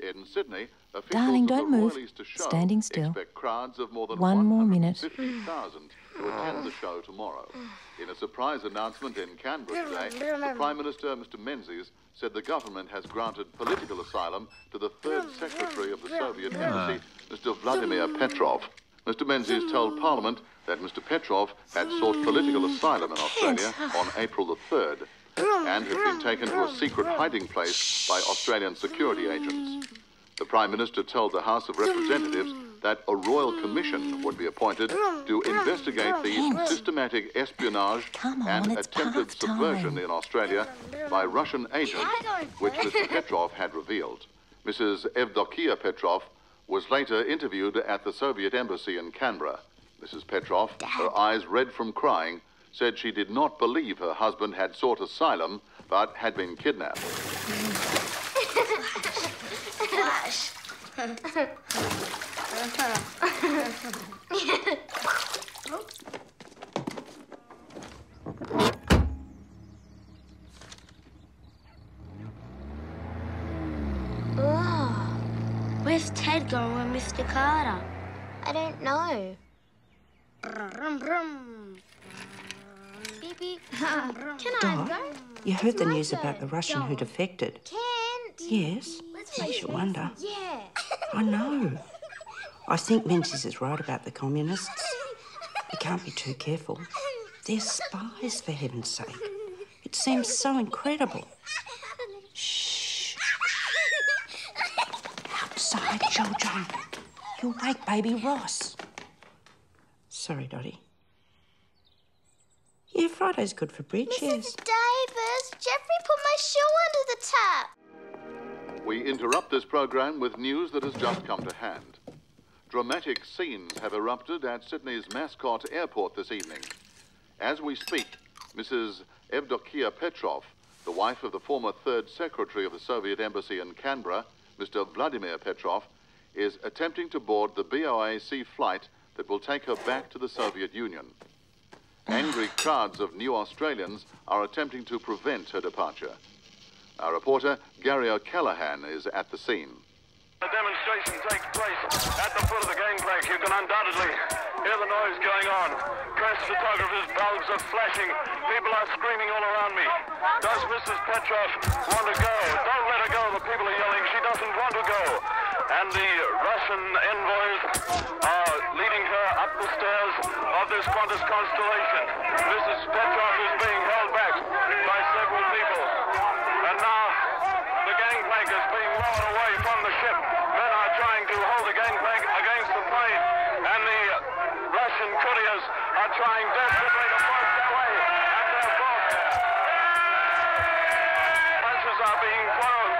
In Sydney, officials Darling, of the don't move. Royal Easter Show Standing still. expect crowds of more than One more minute. 150,000 to attend the show tomorrow. In a surprise announcement in Canberra today, the Prime Minister, Mr Menzies, said the government has granted political asylum to the third Secretary of the Soviet Embassy, Mr Vladimir Petrov. Mr Menzies told Parliament that Mr Petrov had sought political asylum in Australia on April the 3rd and had been taken to a secret hiding place by Australian security agents. The Prime Minister told the House of Representatives that a royal commission would be appointed to investigate the systematic espionage and attempted subversion in Australia by Russian agents, which Mr Petrov had revealed. Mrs Evdokia Petrov was later interviewed at the Soviet Embassy in Canberra. Mrs Petrov, her eyes red from crying, said she did not believe her husband had sought asylum, but had been kidnapped. Oh, where's Ted going with Mr. Carter? I don't know. Can I go? You heard the news about the Russian who defected? Kent! Yes, makes you wonder. Yeah. I know. I think Menzies is right about the communists. You can't be too careful. They're spies, for heaven's sake. It seems so incredible. Shh. Outside, children. You'll wake baby Ross. Sorry, Dottie. Yeah, Friday's good for bridge, yes. Mrs. Davis, Jeffrey put my shoe under the tap. We interrupt this programme with news that has just come to hand. Dramatic scenes have erupted at Sydney's Mascot Airport this evening. As we speak, Mrs. Evdokia Petrov, the wife of the former third Secretary of the Soviet Embassy in Canberra, Mr. Vladimir Petrov, is attempting to board the BOAC flight that will take her back to the Soviet Union. Angry crowds of new Australians are attempting to prevent her departure. Our reporter, Gary O'Callaghan, is at the scene. The demonstration takes place at the foot of the gangplank. You can undoubtedly hear the noise going on. Press photographers' bulbs are flashing. People are screaming all around me. Does Mrs. Petrov want to go? Don't let her go. The people are yelling. She doesn't want to go. And the Russian envoys are leading her up the stairs of this Qantas constellation. Mrs. Petrov is being held back by several people. And now the gangplank is being lowered away from the ship. Men are trying to hold the gangplank against the plane. And the Russian couriers are trying desperately to force their way at their fault. Punches are being thrown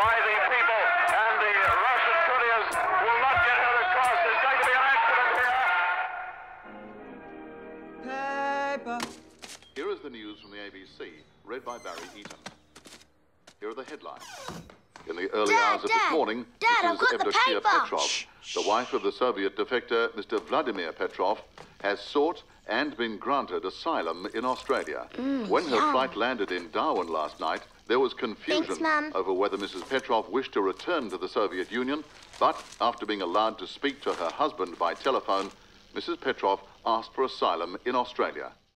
by the people. And the Russian couriers will not get her across. There's going to be an accident here. Paper. Here is the news from the ABC, read by Barry Eaton. Here are the headlines. In the early hours of this morning, I've got the Evdokia paper. Petrov, the wife of the Soviet defector Mr. Vladimir Petrov, has sought and been granted asylum in Australia. When her flight landed in Darwin last night, there was confusion Thanks, Mum. over whether Mrs. Petrov wished to return to the Soviet Union, but after being allowed to speak to her husband by telephone, Mrs. Petrov asked for asylum in Australia.